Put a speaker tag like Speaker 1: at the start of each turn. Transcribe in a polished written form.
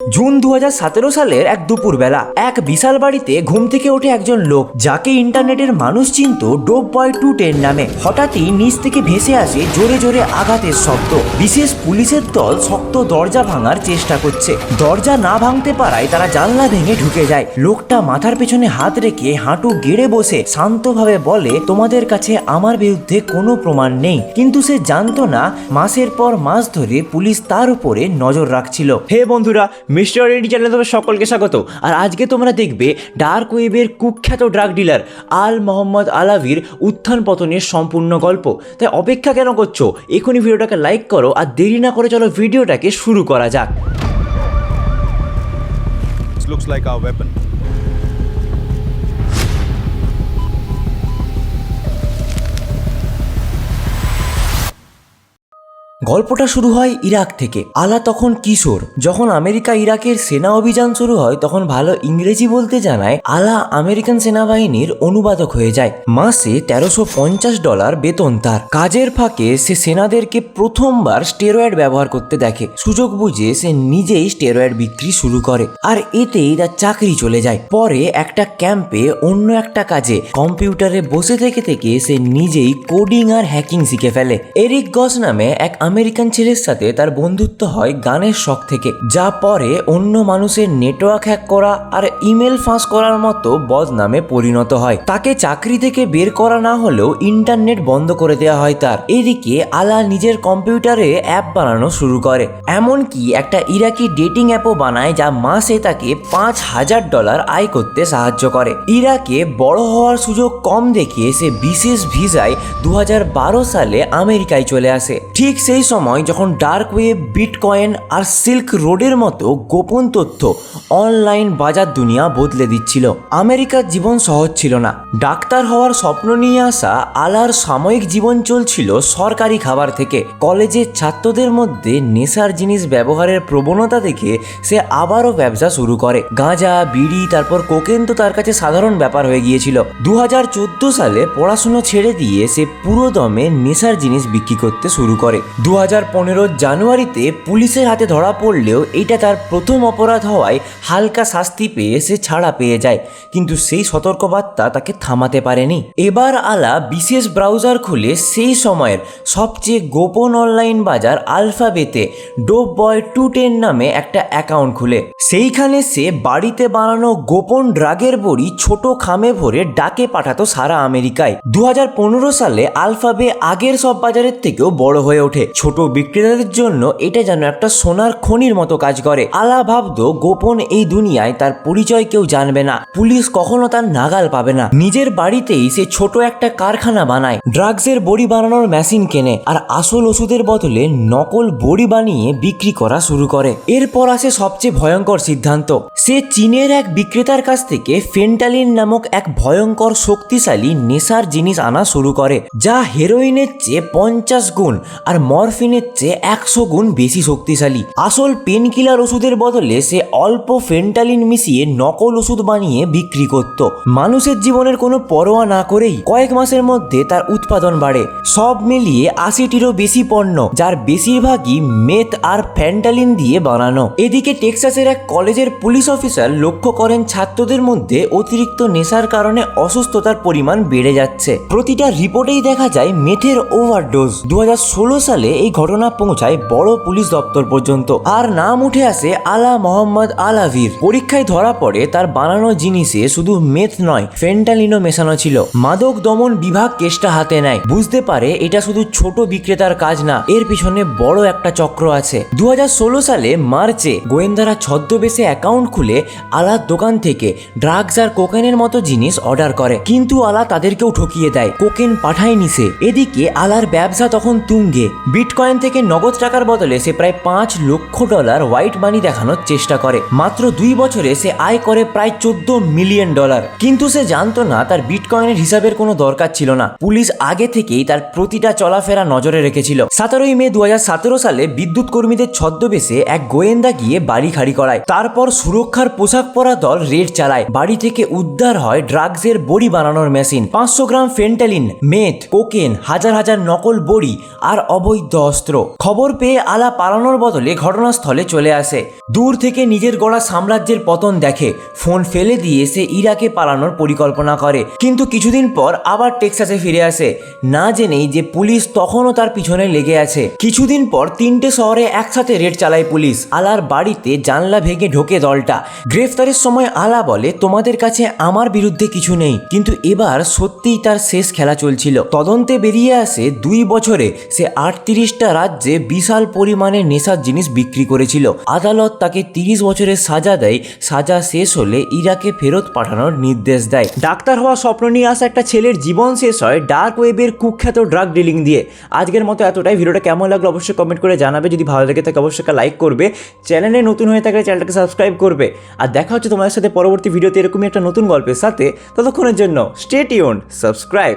Speaker 1: June 2017 সালের এক দুপুরবেলা এক বিশাল বাড়িতে ঘুম থেকে ওঠে একজন লোক যাকে ইন্টারনেটের মানুষ চিনত ডোপ বয় 210 নামে। হঠাৎই নিচ থেকে ভেসে আসে জোরে জোরে আঘাতের শব্দ। বিশেষ পুলিশের দল শক্ত দরজা ভাঙার চেষ্টা করছে। দরজা না ভাঙতে পারায় তারা জানলা ভেঙে ঢুকে যায়। লোকটা মাথার পেছনে হাত রেখে হাঁটু গেড়ে বসে শান্তভাবে বলে, তোমাদের কাছে আমার বিরুদ্ধে কোনো প্রমাণ নেই। কিন্তু সে জানতো না মাসের পর মাস ধরে পুলিশ তার উপরে নজর রাখছিল। হে বন্ধুরা, মিস্টার রেডি চ্যানেলে তোমাদের সকলকে স্বাগত। আর আজকে তোমরা দেখবে ডার্ক ওয়েবের কুখ্যাত ড্রাগ ডিলার আল মোহাম্মদ আলাভির উত্থান পতনের সম্পূর্ণ গল্প। তাই অপেক্ষা কেন করছো? এখনই ভিডিওটাকে লাইক করো আর দেরি না করে চলো ভিডিওটাকে শুরু করা যাক।
Speaker 2: This looks like our weapon.
Speaker 1: গল্পটা শুরু হয় ইরাক থেকে। আলা তখন কিশোর। যখন আমেরিকা ইরাকের সেনা অভিযান শুরু হয় তখন ভালো ইংরেজি বলতে জানায় আলা আমেরিকান সেনাবাহিনীর অনুবাদক হয়ে যায়। মাসে $1350 বেতন তার। কাজের ফাঁকে সে সেনাদেরকে প্রথমবার স্টেরয়েড ব্যবহার করতে দেখে। সুযোগ বুঝে সে নিজেই স্টেরয়েড বিক্রি শুরু করে আর এতেই তার চাকরি চলে যায়। পরে একটা ক্যাম্পে অন্য একটা কাজে কম্পিউটারে বসে থেকে থেকে সে নিজেই কোডিং আর হ্যাকিং শিখে ফেলে। এরিক গস নামে এক আমেরিকান ছেলের সাথে তার বন্ধুত্ব হয় গানের শখ থেকে, যা পরে অন্য মানুষের নেটওয়ার্ক হ্যাক করা আর ইমেল ফাঁস করার মতো বদনামে পরিণত হয়। তাকে চাকরি থেকে বের করা না হলেও ইন্টারনেট বন্ধ করে দেওয়া হয় তার। এদিকে আলা নিজের কম্পিউটারে অ্যাপ বানানো শুরু করে, এমনকি একটা ইরাকি ডেটিং অ্যাপও বানায় যা মাসে তাকে $5000 আয় করতে সাহায্য করে। ইরাকে বড় হওয়ার সুযোগ কম দেখিয়ে সে বিশেষ ভিসায় 2012 সালে আমেরিকায় চলে আসে। ঠিক সেই সময় যখন ডার্ক ওয়েব, বিটকয়েন আর সিল্ক রোডের মতো গোপন তথ্য অনলাইন বাজার দুনিয়া বদলে দিচ্ছিল। আমেরিকার জীবন সহজ ছিল না। ডাক্তার হওয়ার স্বপ্ন নিয়ে আসা আলার সাময়িক জীবন চলছিল সরকারি খাবার থেকে। কলেজের ছাত্রদের মধ্যে নেশার জিনিস ব্যবহারের প্রবণতা দেখে সে আবারও ব্যবসা শুরু করে। গাঁজা, বিড়ি, তারপর কোকেন তো তার কাছে সাধারণ ব্যাপার হয়ে গিয়েছিল। 2014 সালে পড়াশুনো ছেড়ে দিয়ে সে পুরো দমে নেশার জিনিস বিক্রি করতে শুরু করে। 2015 জানুয়ারিতে পুলিশের হাতে ধরা পড়লেও এটা তার প্রথম অপরাধ হওয়ায় হালকা শাস্তি পেয়ে সে ছাড়া পেয়ে যায়। কিন্তু সেই সতর্কবার্তা তাকে থামাতে পারেনি। এবার আলা বিশেষ ব্রাউজার খুলে সেই সময়ের সবচেয়ে গোপন অনলাইন বাজার আলফাবেতে ডোপ বয় 210 নামে একটা অ্যাকাউন্ট খুলে। সেইখানে সে বাড়িতে বানানো গোপন ড্রাগের বড়ি ছোট খামে ভরে ডাকে পাঠাতো সারা আমেরিকায়। 2015 সালে আলফাবে আগের সব বাজারের থেকেও বড় হয়ে ওঠে। ছোট বিক্রেতাদের জন্য এটা যেন একটা সোনার খনির মতো কাজ করে। আলা ভাবতো গোপন এই দুনিয়ায় তার পরিচয় কেউ জানবে না, পুলিশ কখনো তার নাগাল পাবে না। নিজের বাড়িতেই সে ছোট একটা কারখানা বানায়, ড্রাগসের বড়ি বানানোর মেশিন কেনে আর আসল ওষুধের বদলে নকল বড়ি বানিয়ে বিক্রি করা শুরু করে। এরপর আসে সবচেয়ে ভয়ঙ্কর সিদ্ধান্ত। সে চীনের এক বিক্রেতার কাছ থেকে ফেন্টালিন নামক এক ভয়ঙ্কর শক্তিশালী নেশার জিনিস আনা শুরু করে, যা হেরোইনের চেয়ে 50 গুণ আর মরফিনের চেয়ে 100 গুণ বেশি শক্তিশালী। আসল পেন কিলার ওষুধের বদলে সে অল্প ফেন্টালিন মিশিয়ে নকল ওষুধ বানিয়ে বিক্রি করত। মানুষের জীবনের কোনো পরোয়া না করেই কয়েক মাসের মধ্যে তার উৎপাদন বাড়ে। সব মিলিয়ে 80টিরও বেশি পণ্য, যার বেশিরভাগই মেথ আর ফেন্টালিন দিয়ে বানানো। এদিকে টেক্সাসের এক কলেজের পুলিশ অফিসার লক্ষ্য করেন ছাত্রদের মধ্যে অতিরিক্ত নেশার কারণে অসুস্থতার পরিমাণ বেড়ে যাচ্ছে। প্রতিটা রিপোর্টেই দেখা যায় মেথের ওভারডোজ। 2016 সালে এই ঘটনা পৌঁছায় বড় পুলিশ দপ্তর পর্যন্ত। আর নাম উঠে আসে আলা মোহাম্মদ আলাভির। পরীক্ষায় ধরা পড়ে তার বানানো জিনিসে শুধু মেথ নয়, ফেন্টালিনও মেশানো ছিল। মাদক দমন বিভাগ কেসটা হাতে নেয়, বুঝতে পারে এটা শুধু ছোট বিক্রেতার কাজ না, এর পিছনে বড় একটা চক্র আছে। 2016 সালে মার্চে গোয়েন্দারা ছদ্মবেশে অ্যাকাউন্ট খুলে আলার দোকান থেকে ড্রাগস আর কোকেনের মতো জিনিস অর্ডার করে, কিন্তু আলা তাদেরকেও ঠকিয়ে দেয়। কোকেন পাঠায়নি সে। এদিকে আলার ব্যবসা তখন তুঙ্গে। বিটকয়েন থেকে নগদ টাকার বদলে সে প্রায় $5 লক্ষ হোয়াইট মানি দেখানোর চেষ্টা করে। মাত্র 2 বছরে সে আয় করে প্রায় $14 মিলিয়ন। কিন্তু সে জানতো না তার বিটকয়েনের হিসাবের কোনো দরকার ছিল না। পুলিশ আগে থেকেই তার প্রতিটা চলাফেরা নজরে রেখেছিল। 17 মে 2017 সালে বিদ্যুৎ কর্মীদের ছদ্মবেশে এক গোয়েন্দা গিয়ে বাড়ি খালি করায়। তারপর সুরক্ষা সুরক্ষার পোশাক পরা দল রেড চালায়। বাড়ি থেকে উদ্ধার হয় ড্রাগসের বড়ি বানানোর মেশিন, 500 গ্রাম ফেন্টালিন, মেথ, কোকেন, হাজার হাজার নকল বড়ি আর অবৈধ অস্ত্র। খবর পেয়ে আলা পালানোর বদলে ঘটনাস্থলে চলে আসে। দূর থেকে নিজের গড়া সাম্রাজ্যের পতন দেখে। ফোন ফেলে দিয়ে সে ইরাকে পালানোর পরিকল্পনা করে, কিন্তু কিছুদিন পর আবার টেক্সাসে ফিরে আসে, না জেনেই যে পুলিশ তখনও তার পিছনে লেগে আছে। কিছুদিন পর 3টে শহরে একসাথে রেড চালায় পুলিশ। আলার বাড়িতে জানলা ভেঙে ঢোকে দলটা। গ্রেফতারের সময় আলা বলে, তোমাদের কাছে আমার বিরুদ্ধে কিছু নেই, কিন্তু এবার সত্যিই তার শেষ খেলা চলছিল। তদন্তে বেরিয়ে আসে 2 বছরে সে 38টা রাজ্যে বিশাল পরিমাণে নেশার জিনিস বিক্রি করেছিল। আদালত তাকে 30 বছরের সাজা দেয়। সাজা শেষ হলে ইরাকে ফেরত পাঠানোর নির্দেশ দেয়। ডাক্তার হওয়া স্বপ্ন নিয়ে আসা একটা ছেলের জীবন শেষ হয় ডার্ক ওয়েবের কুখ্যাত ড্রাগ ডিলিং দিয়ে। আজকের মতো এতটাই। ভিডিওটা কেমন লাগলো অবশ্যই কমেন্ট করে জানাবে। যদি ভালো লাগে থাকে অবশ্যই একটা লাইক করবে। চ্যানেলে নতুন হয়ে থাকলে চ্যানেলটাকে সাবস্ক্রাইব করবে। আর দেখা হচ্ছে তোমাদের সাথে পরবর্তী ভিডিওতে এরকমই একটা নতুন গল্পের সাথে। ততক্ষণের জন্য স্টে টিউনড, সাবস্ক্রাইব।